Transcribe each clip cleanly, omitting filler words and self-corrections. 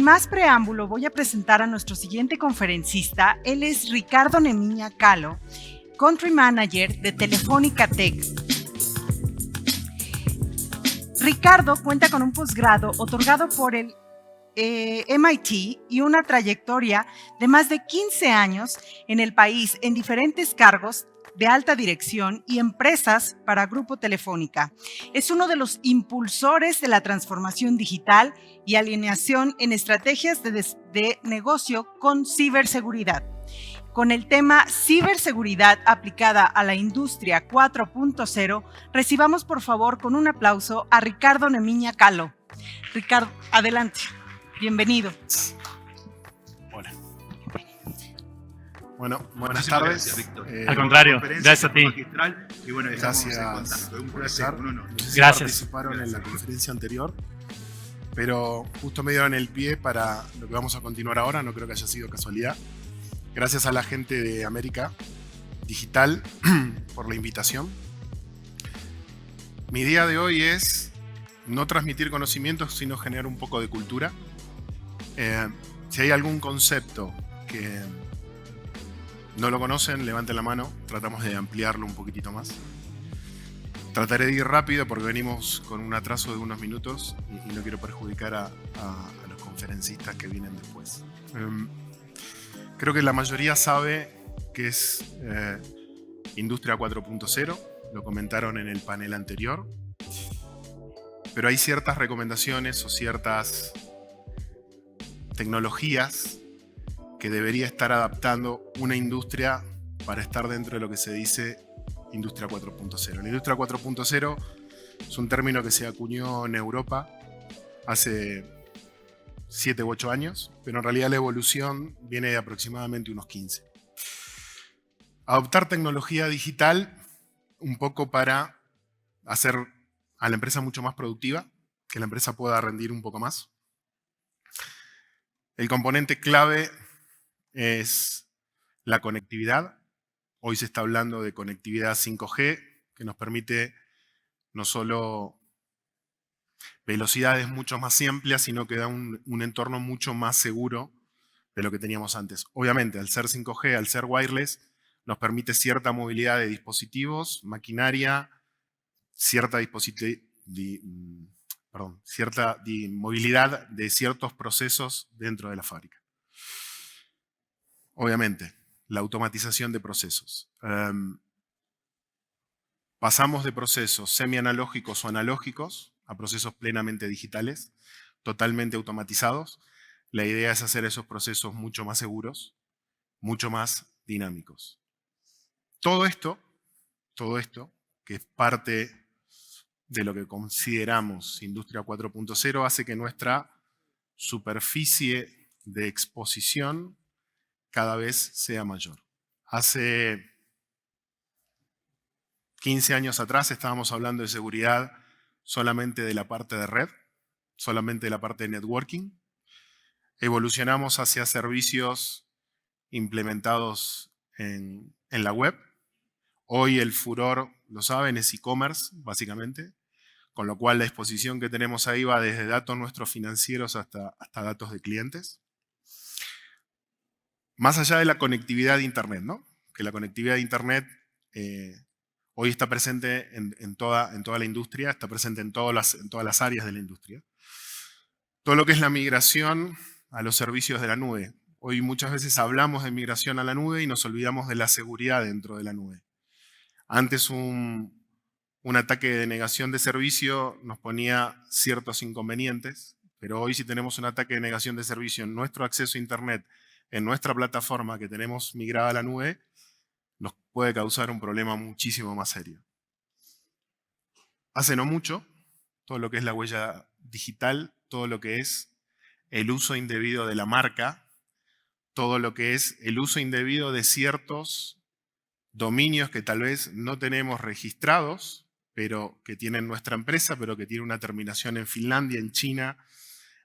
más preámbulo, voy a presentar a nuestro siguiente conferencista. Él es Ricardo Nemiña Calo, Country Manager de Telefónica Tech. Ricardo cuenta con un posgrado otorgado por el MIT y una trayectoria de más de 15 años en el país en diferentes cargos de alta dirección y empresas para Grupo Telefónica. Es uno de los impulsores de la transformación digital y alineación en estrategias de negocio con ciberseguridad. Con el tema ciberseguridad aplicada a la industria 4.0, recibamos por favor con un aplauso a Ricardo Nemiña Calo. Ricardo, adelante. Bienvenido. Hola. Bueno, buenas tardes. Gracias, Víctor. Al contrario, gracias a ti. Y bueno, Gracias. Un placer. No sé si Gracias. participaron en la conferencia anterior, pero justo me dieron el pie para lo que vamos a continuar ahora. No creo que haya sido casualidad. Gracias a la gente de América Digital por la invitación. Mi idea de hoy es no transmitir conocimientos, sino generar un poco de cultura. Si hay algún concepto que no lo conocen, levanten la mano. Tratamos de ampliarlo un poquitito más. Trataré de ir rápido porque venimos con un atraso de unos minutos y no quiero perjudicar a los conferencistas que vienen después. Creo que la mayoría sabe que es Industria 4.0. Lo comentaron en el panel anterior. Pero hay ciertas recomendaciones o ciertas tecnologías que debería estar adaptando una industria para estar dentro de lo que se dice Industria 4.0. La Industria 4.0 es un término que se acuñó en Europa hace 7 u 8 años, pero en realidad la evolución viene de aproximadamente unos 15. Adoptar tecnología digital un poco para hacer a la empresa mucho más productiva, que la empresa pueda rendir un poco más. El componente clave es la conectividad. Hoy se está hablando de conectividad 5G, que nos permite no solo velocidades mucho más amplias, sino que da un entorno mucho más seguro de lo que teníamos antes. Obviamente, al ser 5G, al ser wireless, nos permite cierta movilidad de dispositivos, maquinaria, cierta movilidad de ciertos procesos dentro de la fábrica. Obviamente, la automatización de procesos. Pasamos de procesos semianalógicos o analógicos a procesos plenamente digitales, totalmente automatizados. La idea es hacer esos procesos mucho más seguros, mucho más dinámicos. Todo esto, que es parte de lo que consideramos Industria 4.0, hace que nuestra superficie de exposición cada vez sea mayor. Hace 15 años atrás estábamos hablando de seguridad solamente de la parte de red, solamente de la parte de networking. Evolucionamos hacia servicios implementados en la web. Hoy el furor, lo saben, es e-commerce, básicamente. Con lo cual la exposición que tenemos ahí va desde datos nuestros financieros hasta datos de clientes. Más allá de la conectividad de Internet, ¿no? Que la conectividad de Internet hoy está presente en toda la industria, está presente en todas las áreas de la industria. Todo lo que es la migración a los servicios de la nube. Hoy muchas veces hablamos de migración a la nube y nos olvidamos de la seguridad dentro de la nube. Antes un ataque de negación de servicio nos ponía ciertos inconvenientes, pero hoy si tenemos un ataque de negación de servicio en nuestro acceso a Internet, en nuestra plataforma que tenemos migrada a la nube, nos puede causar un problema muchísimo más serio. Hace no mucho, todo lo que es la huella digital, todo lo que es el uso indebido de la marca, todo lo que es el uso indebido de ciertos dominios que tal vez no tenemos registrados, pero que tienen nuestra empresa, pero que tiene una terminación en Finlandia, en China,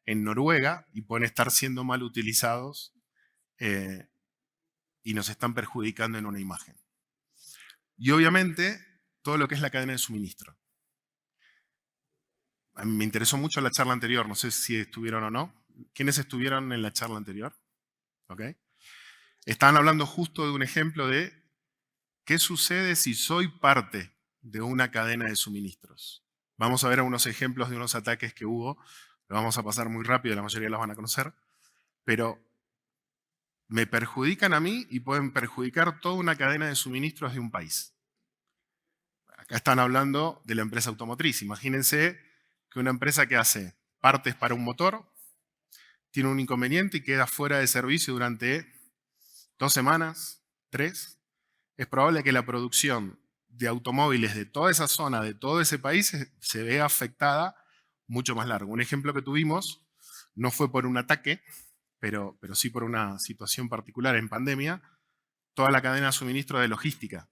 en Noruega, y pueden estar siendo mal utilizados y nos están perjudicando en una imagen. Y obviamente, todo lo que es la cadena de suministro. A mí me interesó mucho la charla anterior, no sé si estuvieron o no. ¿Quiénes estuvieron en la charla anterior? ¿Ok? Estaban hablando justo de un ejemplo de qué sucede si soy parte de una cadena de suministros. Vamos a ver algunos ejemplos de unos ataques que hubo. Lo vamos a pasar muy rápido, la mayoría los van a conocer. Pero me perjudican a mí y pueden perjudicar toda una cadena de suministros de un país. Acá están hablando de la empresa automotriz. Imagínense que una empresa que hace partes para un motor tiene un inconveniente y queda fuera de servicio durante 2 semanas, 3. Es probable que la producción de automóviles de toda esa zona, de todo ese país, se vea afectada mucho más largo. Un ejemplo que tuvimos no fue por un ataque, pero sí por una situación particular en pandemia, toda la cadena de suministro de logística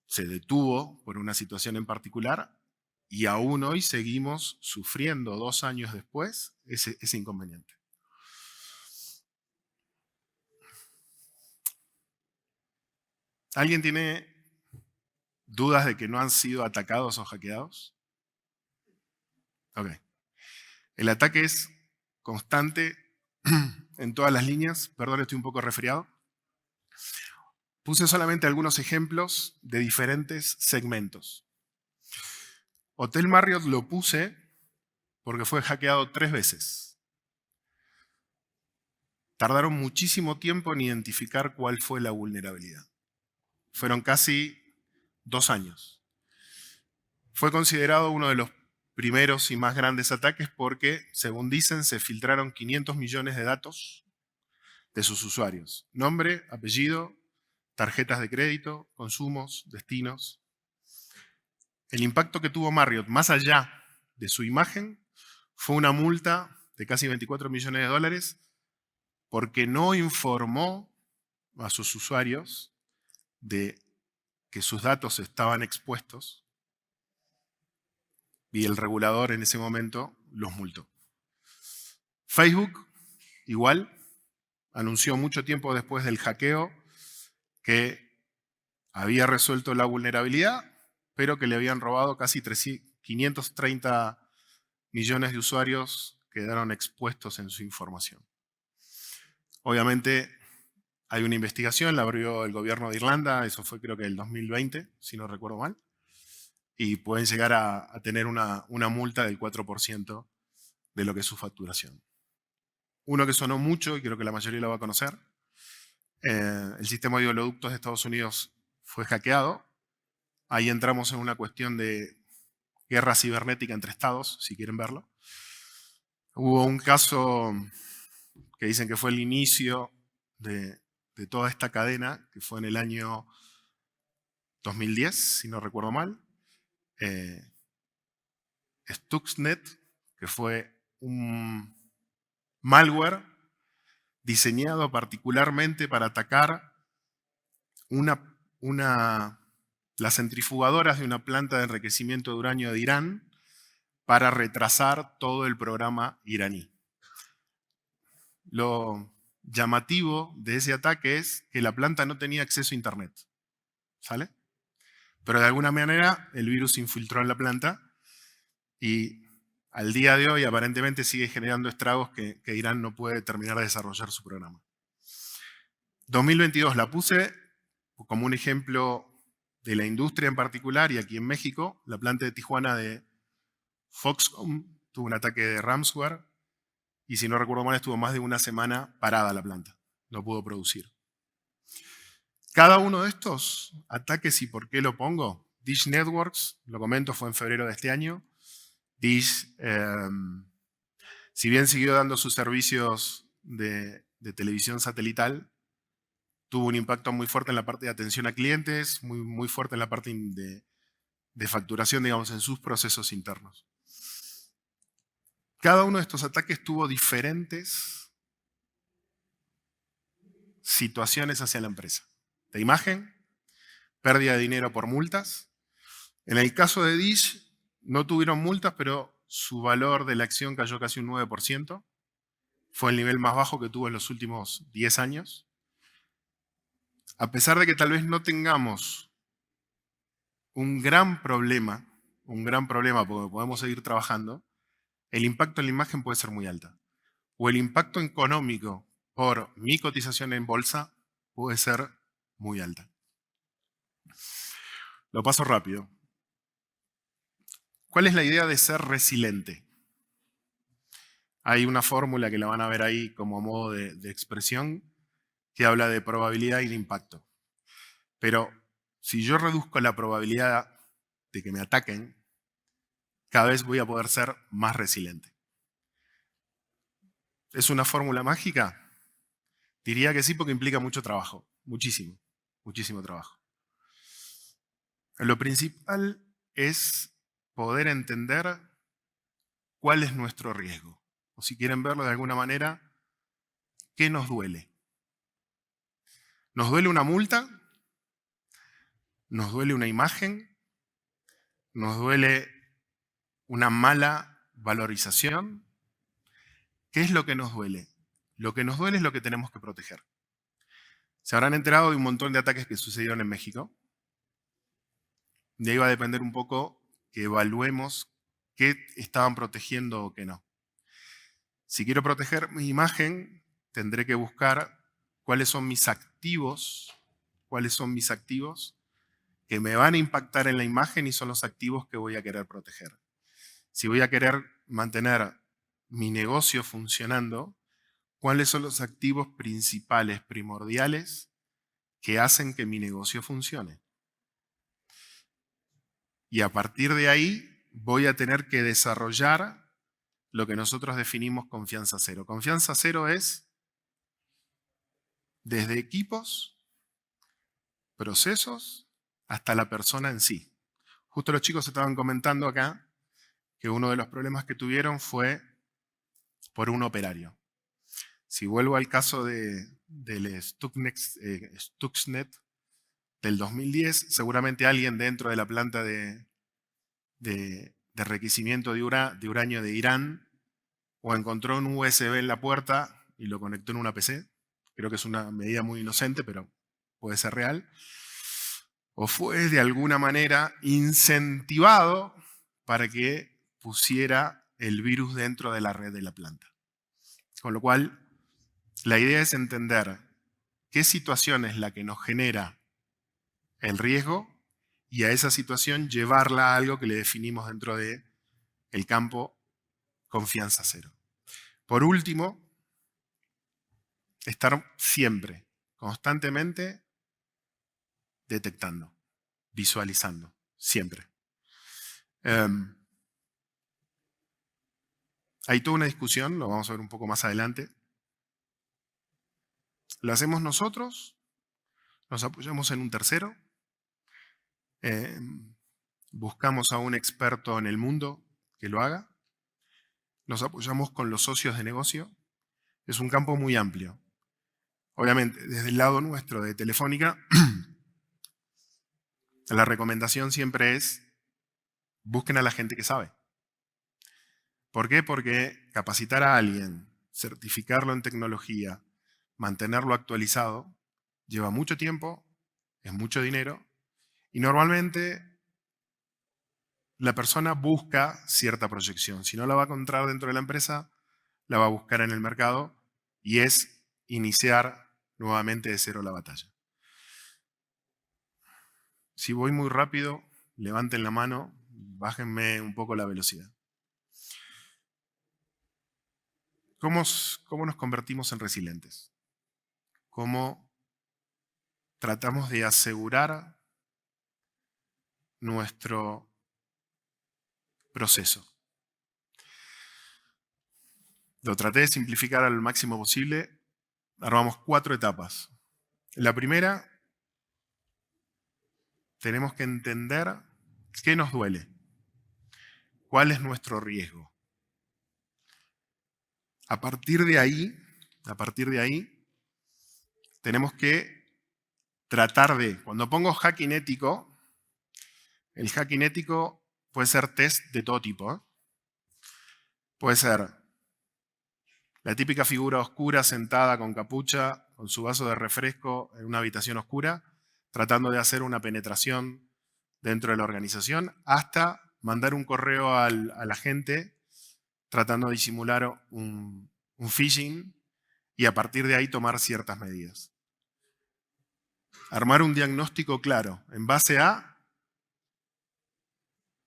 se detuvo por una situación en particular y aún hoy seguimos sufriendo 2 años después ese inconveniente. ¿Alguien tiene dudas de que no han sido atacados o hackeados? Ok. El ataque es constante en todas las líneas. Perdón, estoy un poco resfriado. Puse solamente algunos ejemplos de diferentes segmentos. Hotel Marriott lo puse porque fue hackeado 3 veces. Tardaron muchísimo tiempo en identificar cuál fue la vulnerabilidad. Fueron casi 2 años. Fue considerado uno de los primeros y más grandes ataques porque, según dicen, se filtraron 500 millones de datos de sus usuarios. Nombre, apellido, tarjetas de crédito, consumos, destinos. El impacto que tuvo Marriott, más allá de su imagen, fue una multa de casi 24 millones de dólares porque no informó a sus usuarios de que sus datos estaban expuestos y el regulador en ese momento los multó. Facebook, igual, anunció mucho tiempo después del hackeo que había resuelto la vulnerabilidad, pero que le habían robado casi 530 millones de usuarios quedaron expuestos en su información. Obviamente hay una investigación, la abrió el gobierno de Irlanda, eso fue creo que el 2020, si no recuerdo mal, y pueden llegar a tener una multa del 4% de lo que es su facturación. Uno que sonó mucho, y creo que la mayoría lo va a conocer, el sistema de oleoductos de Estados Unidos fue hackeado. Ahí entramos en una cuestión de guerra cibernética entre estados, si quieren verlo. Hubo un caso que dicen que fue el inicio de toda esta cadena, que fue en el año 2010, si no recuerdo mal. Stuxnet, que fue un malware diseñado particularmente para atacar las centrifugadoras de una planta de enriquecimiento de uranio de Irán para retrasar todo el programa iraní. Lo llamativo de ese ataque es que la planta no tenía acceso a Internet. ¿Sale? Pero de alguna manera el virus se infiltró en la planta y al día de hoy aparentemente sigue generando estragos que Irán no puede terminar de desarrollar su programa. 2022 la puse como un ejemplo de la industria en particular, y aquí en México, la planta de Tijuana de Foxconn tuvo un ataque de ransomware y si no recuerdo mal estuvo más de una semana parada la planta, no pudo producir. Cada uno de estos ataques, ¿y por qué lo pongo? Dish Networks, lo comento, fue en febrero de este año. Dish, si bien siguió dando sus servicios de televisión satelital, tuvo un impacto muy fuerte en la parte de atención a clientes, muy fuerte en la parte de facturación, digamos, en sus procesos internos. Cada uno de estos ataques tuvo diferentes situaciones hacia la empresa. De imagen, pérdida de dinero por multas. En el caso de Dish, no tuvieron multas, pero su valor de la acción cayó casi un 9%. Fue el nivel más bajo que tuvo en los últimos 10 años. A pesar de que tal vez no tengamos un gran problema porque podemos seguir trabajando, el impacto en la imagen puede ser muy alta. O el impacto económico por mi cotización en bolsa puede ser muy alta. Lo paso rápido. ¿Cuál es la idea de ser resiliente? Hay una fórmula que la van a ver ahí como modo de expresión que habla de probabilidad y de impacto. Pero si yo reduzco la probabilidad de que me ataquen, cada vez voy a poder ser más resiliente. ¿Es una fórmula mágica? Diría que sí, porque implica mucho trabajo, muchísimo, muchísimo trabajo. Lo principal es poder entender cuál es nuestro riesgo. O si quieren verlo de alguna manera, ¿qué nos duele? ¿Nos duele una multa? ¿Nos duele una imagen? ¿Nos duele una mala valorización? ¿Qué es lo que nos duele? Lo que nos duele es lo que tenemos que proteger. Se habrán enterado de un montón de ataques que sucedieron en México. De ahí va a depender un poco que evaluemos qué estaban protegiendo o qué no. Si quiero proteger mi imagen, tendré que buscar cuáles son mis activos que me van a impactar en la imagen y son los activos que voy a querer proteger. Si voy a querer mantener mi negocio funcionando, ¿cuáles son los activos principales, primordiales, que hacen que mi negocio funcione? Y a partir de ahí voy a tener que desarrollar lo que nosotros definimos confianza cero. Confianza cero es desde equipos, procesos, hasta la persona en sí. Justo los chicos estaban comentando acá que uno de los problemas que tuvieron fue por un operario. Si vuelvo al caso del Stuxnet del 2010, seguramente alguien dentro de la planta de enriquecimiento de uranio de Irán o encontró un USB en la puerta y lo conectó en una PC. Creo que es una medida muy inocente, pero puede ser real. O fue de alguna manera incentivado para que pusiera el virus dentro de la red de la planta. Con lo cual, la idea es entender qué situación es la que nos genera el riesgo y a esa situación llevarla a algo que le definimos dentro del campo confianza cero. Por último, estar siempre, constantemente detectando, visualizando, siempre. Hay toda una discusión, lo vamos a ver un poco más adelante. Lo hacemos nosotros, nos apoyamos en un tercero, buscamos a un experto en el mundo que lo haga, nos apoyamos con los socios de negocio. Es un campo muy amplio. Obviamente, desde el lado nuestro de Telefónica, la recomendación siempre es busquen a la gente que sabe. ¿Por qué? Porque capacitar a alguien, certificarlo en tecnología, mantenerlo actualizado, lleva mucho tiempo, es mucho dinero y normalmente la persona busca cierta proyección. Si no la va a encontrar dentro de la empresa, la va a buscar en el mercado y es iniciar nuevamente de cero la batalla. Si voy muy rápido, levanten la mano, bájenme un poco la velocidad. ¿Cómo nos convertimos en resilientes? ¿Cómo tratamos de asegurar nuestro proceso? Lo traté de simplificar al máximo posible. Armamos 4 etapas. La primera, tenemos que entender qué nos duele, cuál es nuestro riesgo. A partir de ahí, tenemos que tratar de, cuando pongo hacking ético, el hacking ético puede ser test de todo tipo. Puede ser la típica figura oscura sentada con capucha, con su vaso de refresco en una habitación oscura, tratando de hacer una penetración dentro de la organización, hasta mandar un correo a la gente tratando de disimular un phishing y a partir de ahí tomar ciertas medidas. Armar un diagnóstico claro en base a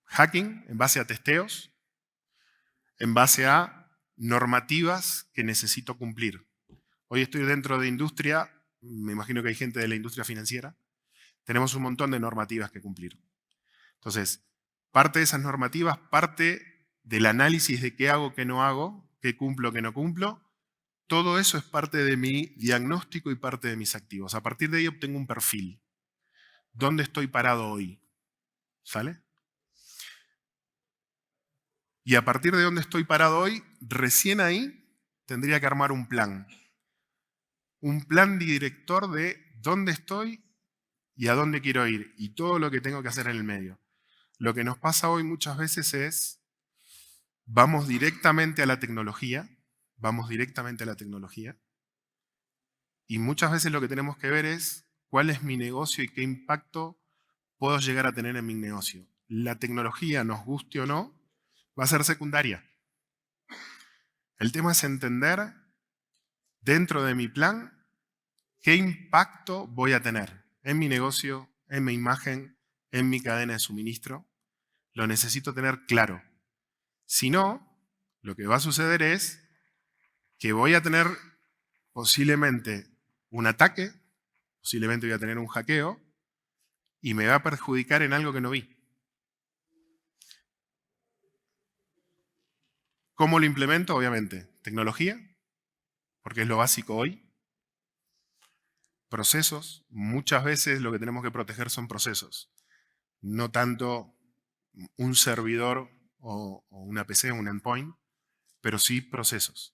hacking, en base a testeos, en base a normativas que necesito cumplir. Hoy estoy dentro de industria, me imagino que hay gente de la industria financiera, tenemos un montón de normativas que cumplir. Entonces, parte de esas normativas, parte del análisis de qué hago, qué no hago, qué cumplo, qué no cumplo, todo eso es parte de mi diagnóstico y parte de mis activos. A partir de ahí obtengo un perfil. ¿Dónde estoy parado hoy? ¿Sale? Y a partir de dónde estoy parado hoy, recién ahí tendría que armar un plan. Un plan director de dónde estoy y a dónde quiero ir. Y todo lo que tengo que hacer en el medio. Lo que nos pasa hoy muchas veces es, vamos directamente a la tecnología, y muchas veces lo que tenemos que ver es cuál es mi negocio y qué impacto puedo llegar a tener en mi negocio. La tecnología, nos guste o no, va a ser secundaria. El tema es entender dentro de mi plan qué impacto voy a tener en mi negocio, en mi imagen, en mi cadena de suministro. Lo necesito tener claro. Si no, lo que va a suceder es que voy a tener posiblemente un ataque, posiblemente voy a tener un hackeo y me va a perjudicar en algo que no vi. ¿Cómo lo implemento? Obviamente, tecnología, porque es lo básico hoy. Procesos, muchas veces lo que tenemos que proteger son procesos, no tanto un servidor o una PC, un endpoint, pero sí procesos.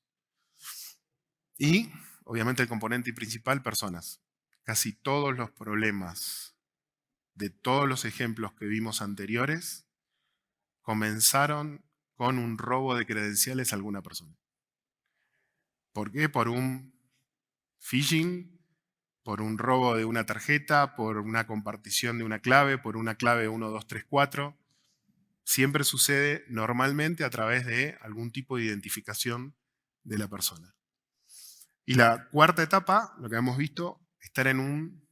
Y, obviamente, el componente principal, personas. Casi todos los problemas de todos los ejemplos que vimos anteriores comenzaron con un robo de credenciales a alguna persona. ¿Por qué? Por un phishing, por un robo de una tarjeta, por una compartición de una clave, por una clave 1234. Siempre sucede normalmente a través de algún tipo de identificación de la persona. Y la cuarta etapa, lo que hemos visto, estar en un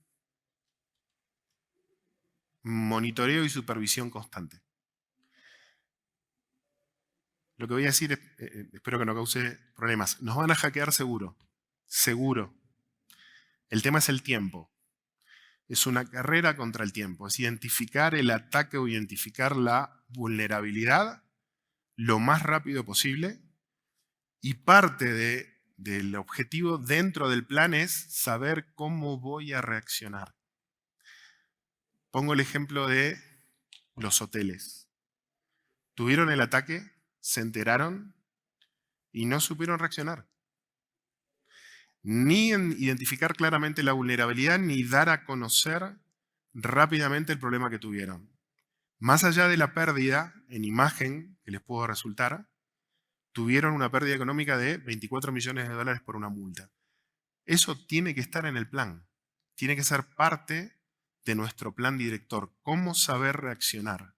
monitoreo y supervisión constante. Lo que voy a decir, espero que no cause problemas. Nos van a hackear seguro. Seguro. El tema es el tiempo. Es una carrera contra el tiempo. Es identificar el ataque o identificar la vulnerabilidad lo más rápido posible. Y parte del objetivo dentro del plan es saber cómo voy a reaccionar. Pongo el ejemplo de los hoteles. Tuvieron el ataque, se enteraron y no supieron reaccionar. Ni identificar claramente la vulnerabilidad, ni dar a conocer rápidamente el problema que tuvieron. Más allá de la pérdida en imagen que les pudo resultar, tuvieron una pérdida económica de 24 millones de dólares por una multa. Eso tiene que estar en el plan. Tiene que ser parte de nuestro plan director. ¿Cómo saber reaccionar?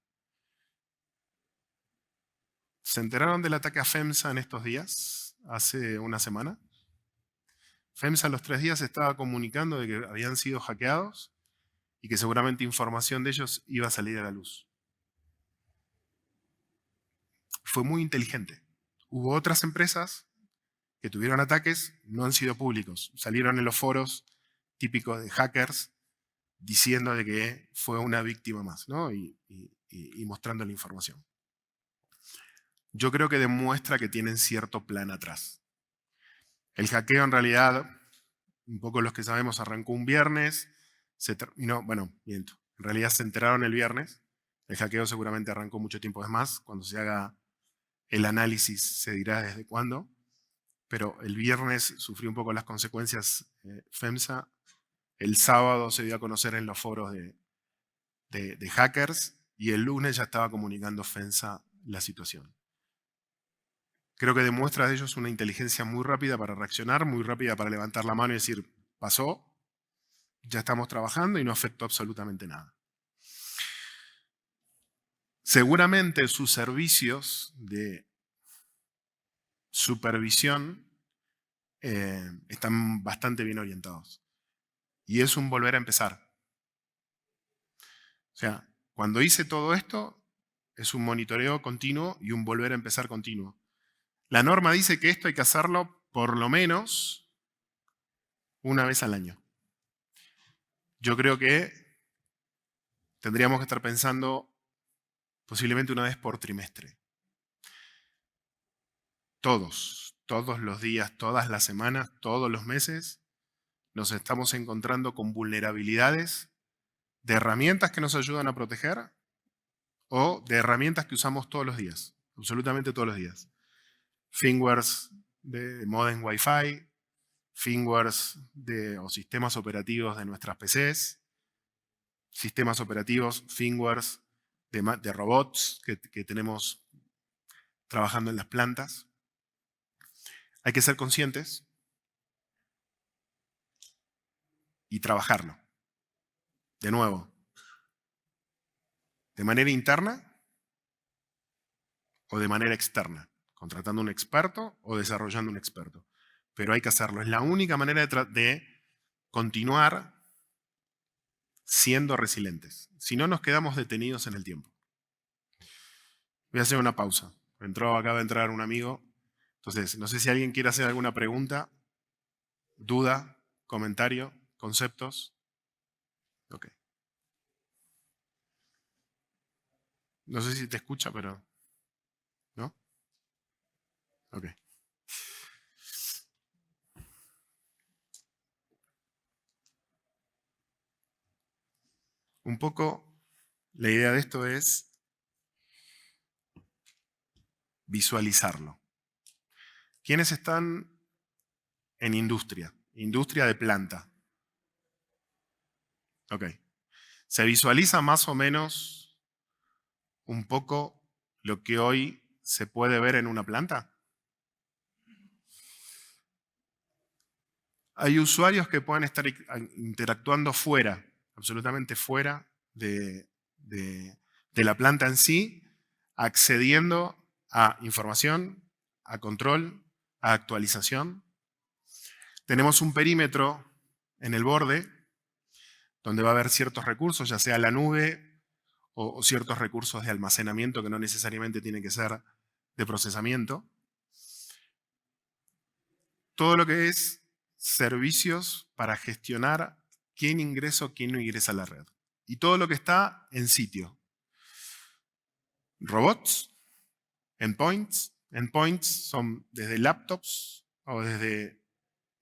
¿Se enteraron del ataque a FEMSA en estos días? Hace una semana. FEMSA a los 3 días estaba comunicando de que habían sido hackeados y que seguramente información de ellos iba a salir a la luz. Fue muy inteligente. Hubo otras empresas que tuvieron ataques, no han sido públicos. Salieron en los foros típicos de hackers diciendo de que fue una víctima más, ¿no? y mostrando la información. Yo creo que demuestra que tienen cierto plan atrás. El hackeo en realidad, un poco los que sabemos, arrancó un viernes, se terminó, bueno, miento, en realidad se enteraron el viernes, el hackeo seguramente arrancó mucho tiempo más, cuando se haga el análisis se dirá desde cuándo, pero el viernes sufrió un poco las consecuencias FEMSA, el sábado se dio a conocer en los foros de hackers y el lunes ya estaba comunicando FEMSA la situación. Creo que demuestra de ellos una inteligencia muy rápida para reaccionar, muy rápida para levantar la mano y decir, pasó, ya estamos trabajando y no afectó absolutamente nada. Seguramente sus servicios de supervisión, están bastante bien orientados. Y es un volver a empezar. O sea, cuando hice todo esto, es un monitoreo continuo y un volver a empezar continuo. La norma dice que esto hay que hacerlo por lo menos una vez al año. Yo creo que tendríamos que estar pensando posiblemente una vez por trimestre. Todos los días, todas las semanas, todos los meses, nos estamos encontrando con vulnerabilidades de herramientas que nos ayudan a proteger o de herramientas que usamos todos los días, absolutamente todos los días. Firmwares de modem Wi-Fi, firmwares o sistemas operativos de nuestras PCs, sistemas operativos, firmwares de robots que tenemos trabajando en las plantas. Hay que ser conscientes y trabajarlo. De nuevo, de manera interna o de manera externa, contratando un experto o desarrollando un experto. Pero hay que hacerlo. Es la única manera de continuar siendo resilientes. Si no, nos quedamos detenidos en el tiempo. Voy a hacer una pausa. Acaba de entrar un amigo. Entonces, no sé si alguien quiere hacer alguna pregunta, duda, comentario, conceptos. Ok. No sé si te escucha, pero... ¿No? Ok. Un poco la idea de esto es visualizarlo. ¿Quiénes están en industria? Industria de planta. Ok. ¿Se visualiza más o menos un poco lo que hoy se puede ver en una planta? Hay usuarios que pueden estar interactuando fuera, absolutamente fuera de la planta en sí, accediendo a información, a control, a actualización. Tenemos un perímetro en el borde donde va a haber ciertos recursos, ya sea la nube o ciertos recursos de almacenamiento que no necesariamente tienen que ser de procesamiento. Todo lo que es servicios para gestionar quién ingresa o quién no ingresa a la red. Y todo lo que está en sitio. Robots, endpoints. Endpoints son desde laptops o desde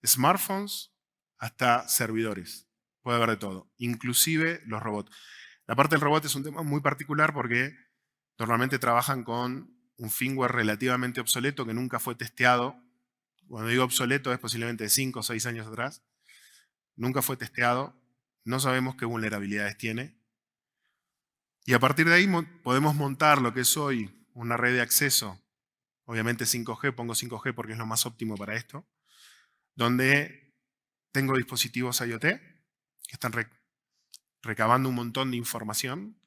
smartphones hasta servidores. Puede haber de todo, inclusive los robots. La parte del robot es un tema muy particular porque normalmente trabajan con un firmware relativamente obsoleto que nunca fue testeado. Cuando digo obsoleto es posiblemente de 5 o 6 años atrás. Nunca fue testeado. No sabemos qué vulnerabilidades tiene. Y a partir de ahí podemos montar lo que es hoy una red de acceso, obviamente 5G, pongo 5G porque es lo más óptimo para esto, donde tengo dispositivos IoT que están recabando un montón de información.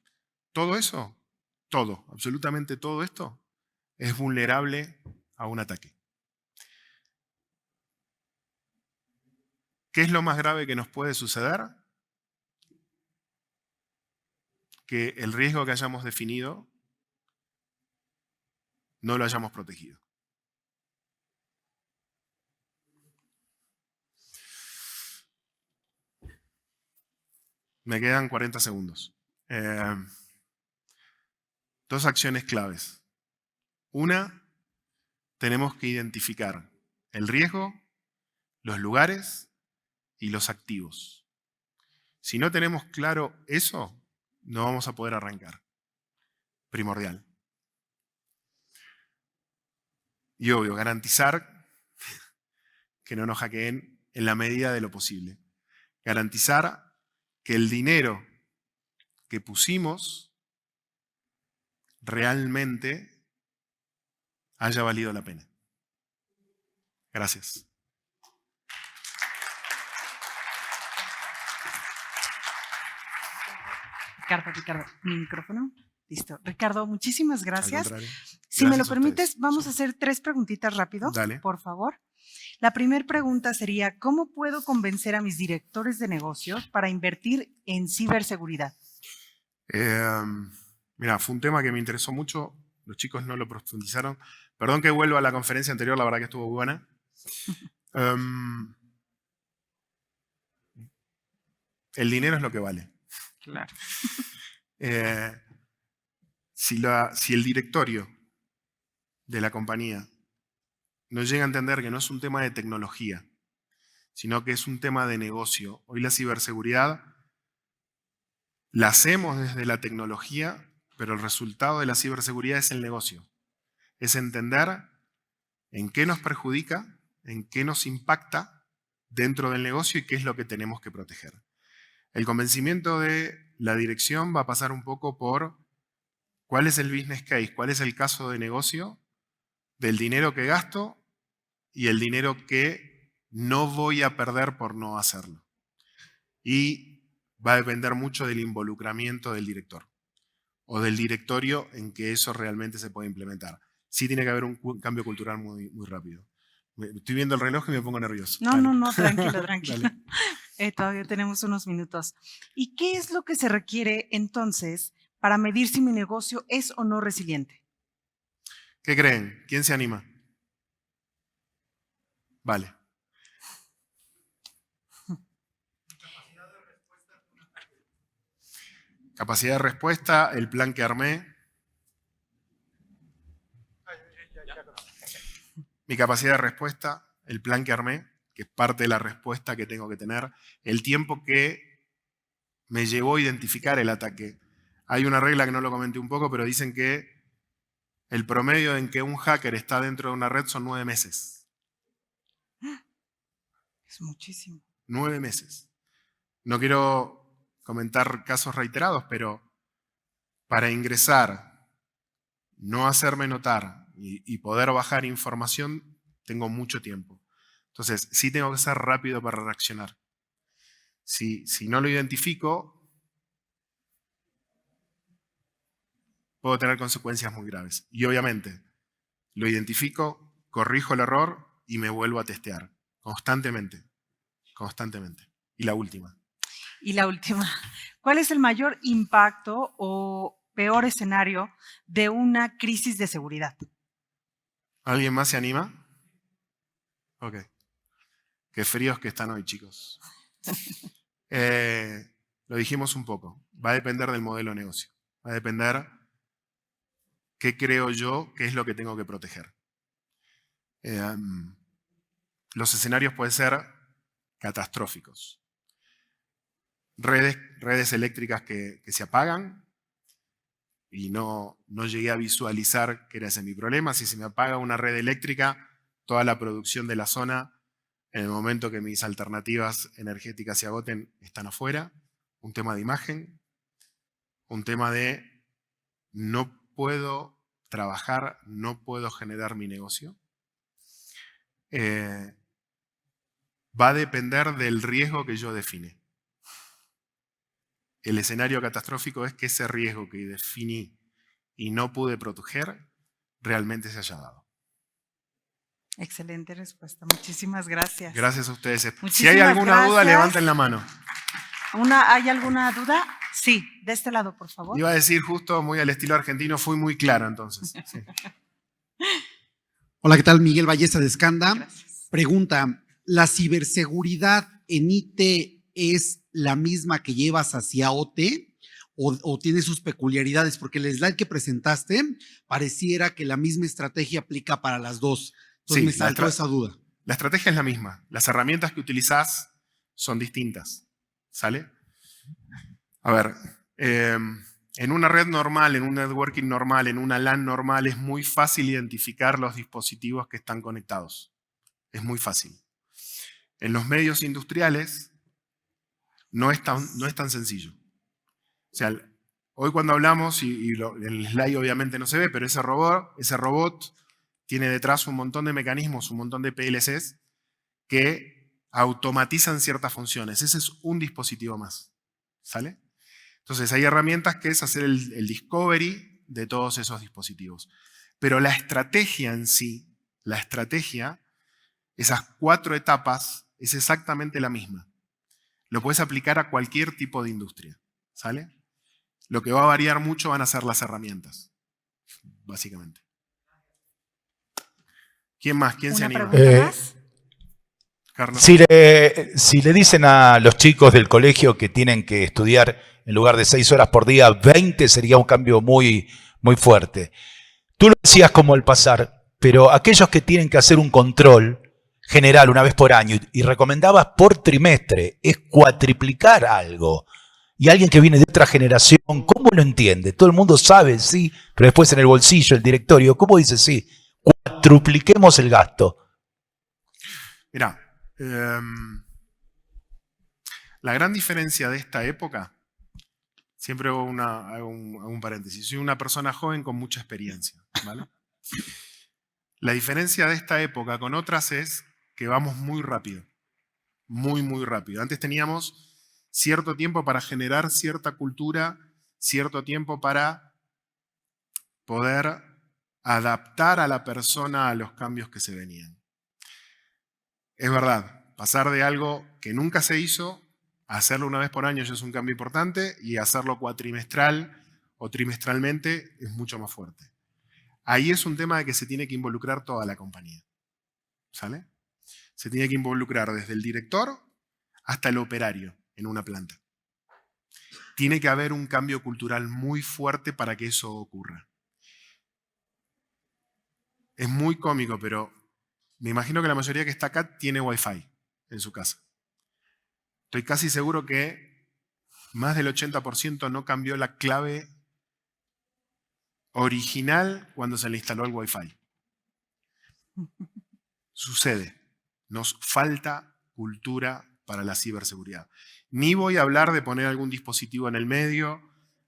Todo eso, todo, absolutamente todo esto, es vulnerable a un ataque. ¿Qué es lo más grave que nos puede suceder? Que el riesgo que hayamos definido no lo hayamos protegido. Me quedan 40 segundos. Dos acciones claves. Una, tenemos que identificar el riesgo, los lugares y los activos. Si no tenemos claro eso, no vamos a poder arrancar. Primordial. Y obvio, garantizar que no nos hackeen en la medida de lo posible. Garantizar que el dinero que pusimos realmente haya valido la pena. Gracias. Ricardo, mi micrófono. Listo. Ricardo, muchísimas gracias. Si me lo Gracias a ustedes. permites, vamos a hacer 3 preguntitas rápido, Dale. por favor. La primera pregunta sería, ¿cómo puedo convencer a mis directores de negocios para invertir en ciberseguridad? Mira, fue un tema que me interesó mucho, los chicos no lo profundizaron. Perdón que vuelva a la conferencia anterior, la verdad que estuvo buena. El dinero es lo que vale. Claro. Si el directorio de la compañía no llega a entender que no es un tema de tecnología, sino que es un tema de negocio, hoy la ciberseguridad la hacemos desde la tecnología, pero el resultado de la ciberseguridad es el negocio. Es entender en qué nos perjudica, en qué nos impacta dentro del negocio y qué es lo que tenemos que proteger. El convencimiento de la dirección va a pasar un poco por cuál es el business case, cuál es el caso de negocio del dinero que gasto y el dinero que no voy a perder por no hacerlo. Y va a depender mucho del involucramiento del director o del directorio en que eso realmente se puede implementar. Sí tiene que haber un cambio cultural muy, muy rápido. Estoy viendo el reloj y me pongo nervioso. No, tranquilo, tranquilo. Dale. Todavía tenemos unos minutos. ¿Y qué es lo que se requiere entonces para medir si mi negocio es o no resiliente? ¿Qué creen? ¿Quién se anima? Vale. Capacidad de respuesta, el plan que armé. Mi capacidad de respuesta, el plan que armé, que es parte de la respuesta que tengo que tener, el tiempo que me llevó a identificar el ataque. Hay una regla que no lo comenté un poco, pero dicen que el promedio en que un hacker está dentro de una red son 9 meses. Es muchísimo. 9 meses. No quiero comentar casos reiterados, pero para ingresar, no hacerme notar y poder bajar información, tengo mucho tiempo. Entonces, sí tengo que ser rápido para reaccionar. Si no lo identifico, puedo tener consecuencias muy graves. Y obviamente, lo identifico, corrijo el error y me vuelvo a testear. Constantemente. Constantemente. Y la última. ¿Cuál es el mayor impacto o peor escenario de una crisis de seguridad? ¿Alguien más se anima? Ok. Qué fríos que están hoy, chicos. Lo dijimos un poco. Va a depender del modelo de negocio. Va a depender qué creo yo que es lo que tengo que proteger. Los escenarios pueden ser catastróficos. Redes eléctricas que se apagan y no llegué a visualizar que era ese mi problema. Si se me apaga una red eléctrica, toda la producción de la zona, en el momento que mis alternativas energéticas se agoten, están afuera. Un tema de imagen, un tema de no puedo trabajar, no puedo generar mi negocio. Va a depender del riesgo que yo define. El escenario catastrófico es que ese riesgo que definí y no pude proteger realmente se haya dado. Excelente respuesta. Muchísimas gracias. Gracias a ustedes. Muchísimas si hay alguna duda, gracias. levanten la mano. ¿Hay alguna duda? Sí, de este lado, por favor. Iba a decir justo, muy al estilo argentino, fui muy claro entonces. Sí. Hola, ¿qué tal? Miguel Valleza de Scanda. Gracias. Pregunta, ¿la ciberseguridad en IT es la misma que llevas hacia OT o tiene sus peculiaridades? Porque el slide que presentaste pareciera que la misma estrategia aplica para las dos. Entonces Sí, me saltó esa duda. La estrategia es la misma. Las herramientas que utilizás son distintas. ¿Sale? A ver, en una red normal, en un networking normal, en una LAN normal, es muy fácil identificar los dispositivos que están conectados. Es muy fácil. En los medios industriales no es tan sencillo. O sea, hoy cuando hablamos, en el slide obviamente no se ve, pero ese robot tiene detrás un montón de mecanismos, un montón de PLCs que automatizan ciertas funciones. Ese es un dispositivo más. ¿Sale? Entonces hay herramientas que es hacer el discovery de todos esos dispositivos. Pero la estrategia en sí, la estrategia, esas 4 etapas, es exactamente la misma. Lo puedes aplicar a cualquier tipo de industria, ¿sale? Lo que va a variar mucho van a ser las herramientas, básicamente. ¿Quién más? ¿Quién se Una anima? pregunta más. Carlos. Si le dicen a los chicos del colegio que tienen que estudiar en lugar de 6 horas por día, 20 sería un cambio muy, muy fuerte. Tú lo decías como al pasar, pero aquellos que tienen que hacer un control general una vez por año y recomendabas por trimestre, es cuatriplicar algo. Y alguien que viene de otra generación, ¿cómo lo entiende? Todo el mundo sabe, sí, pero después en el bolsillo, el directorio, ¿cómo dice sí? Cuatripliquemos el gasto. Mirá, la gran diferencia de esta época, siempre hago un paréntesis, soy una persona joven con mucha experiencia, ¿vale? La diferencia de esta época con otras es que vamos muy rápido, muy, muy rápido. Antes teníamos cierto tiempo para generar cierta cultura, cierto tiempo para poder adaptar a la persona a los cambios que se venían. Es verdad, pasar de algo que nunca se hizo a hacerlo una vez por año ya es un cambio importante y hacerlo cuatrimestral o trimestralmente es mucho más fuerte. Ahí es un tema de que se tiene que involucrar toda la compañía, ¿sale? Se tiene que involucrar desde el director hasta el operario en una planta. Tiene que haber un cambio cultural muy fuerte para que eso ocurra. Es muy cómico, pero me imagino que la mayoría que está acá tiene Wi-Fi en su casa. Estoy casi seguro que más del 80% no cambió la clave original cuando se le instaló el Wi-Fi. Sucede. Nos falta cultura para la ciberseguridad. Ni voy a hablar de poner algún dispositivo en el medio,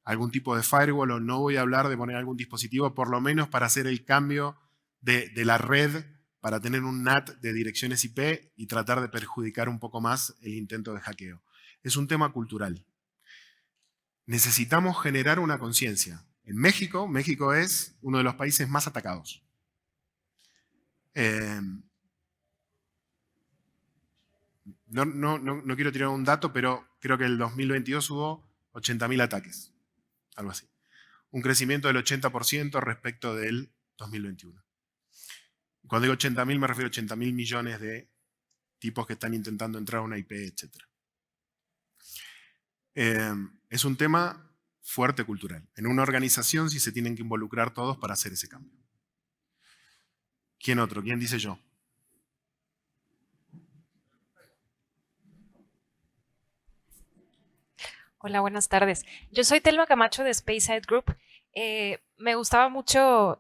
algún tipo de firewall, o no voy a hablar de poner algún dispositivo, por lo menos para hacer el cambio de la red, para tener un NAT de direcciones IP y tratar de perjudicar un poco más el intento de hackeo. Es un tema cultural. Necesitamos generar una conciencia. En México, México es uno de los países más atacados. No quiero tirar un dato, pero creo que en el 2022 hubo 80.000 ataques, algo así. Un crecimiento del 80% respecto del 2021. Cuando digo 80.000 me refiero a 80.000 millones de tipos que están intentando entrar a una IP, etc. Es un tema fuerte cultural. En una organización sí se tienen que involucrar todos para hacer ese cambio. ¿Quién otro? ¿Quién dice yo? Hola, buenas tardes. Yo soy Telma Camacho de Spaceside Group. Me gustaba mucho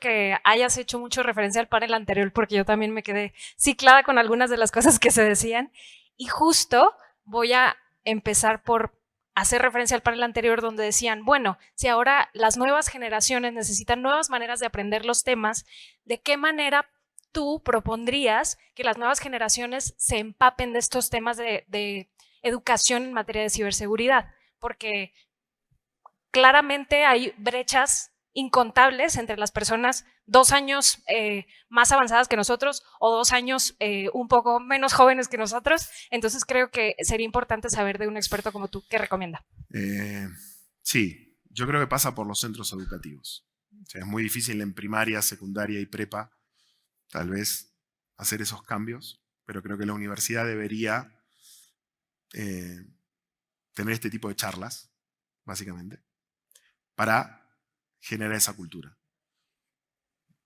que hayas hecho mucho referencia al panel anterior porque yo también me quedé ciclada con algunas de las cosas que se decían. Y justo voy a empezar por hacer referencia al panel anterior donde decían, bueno, si ahora las nuevas generaciones necesitan nuevas maneras de aprender los temas, ¿de qué manera tú propondrías que las nuevas generaciones se empapen de estos temas de educación en materia de ciberseguridad? Porque claramente hay brechas incontables entre las personas 2 años más avanzadas que nosotros o 2 años un poco menos jóvenes que nosotros. Entonces creo que sería importante saber de un experto como tú, ¿qué recomienda? Sí, yo creo que pasa por los centros educativos. O sea, es muy difícil en primaria, secundaria y prepa tal vez hacer esos cambios, pero creo que la universidad debería tener este tipo de charlas, básicamente, para generar esa cultura.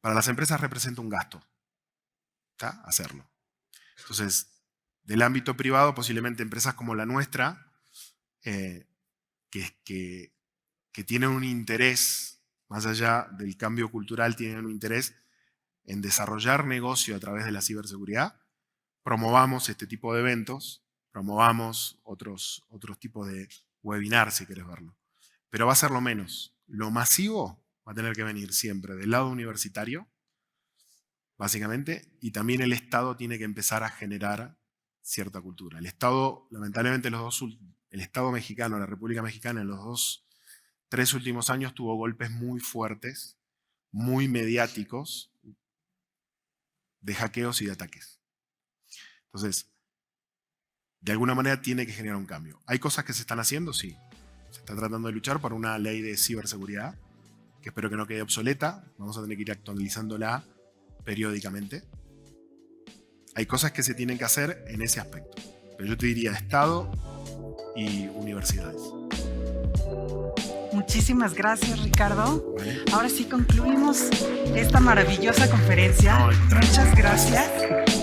Para las empresas representa un gasto, ¿tá? Hacerlo. Entonces, del ámbito privado, posiblemente empresas como la nuestra, que tienen un interés, más allá del cambio cultural, tienen un interés en desarrollar negocio a través de la ciberseguridad, promovamos este tipo de eventos, promovamos otros tipos de webinar, si querés verlo. Pero va a ser lo menos. Lo masivo va a tener que venir siempre del lado universitario, básicamente, y también el Estado tiene que empezar a generar cierta cultura. El Estado, lamentablemente, el Estado mexicano, la República Mexicana, en los 2 3 últimos años tuvo golpes muy fuertes, muy mediáticos, de hackeos y de ataques. Entonces, de alguna manera tiene que generar un cambio. ¿Hay cosas que se están haciendo? Sí. Se está tratando de luchar por una ley de ciberseguridad, que espero que no quede obsoleta. Vamos a tener que ir actualizándola periódicamente. Hay cosas que se tienen que hacer en ese aspecto. Pero yo te diría Estado y universidades. Muchísimas gracias, Ricardo. ¿Vale? Ahora sí concluimos esta maravillosa conferencia. No, Muchas gracias.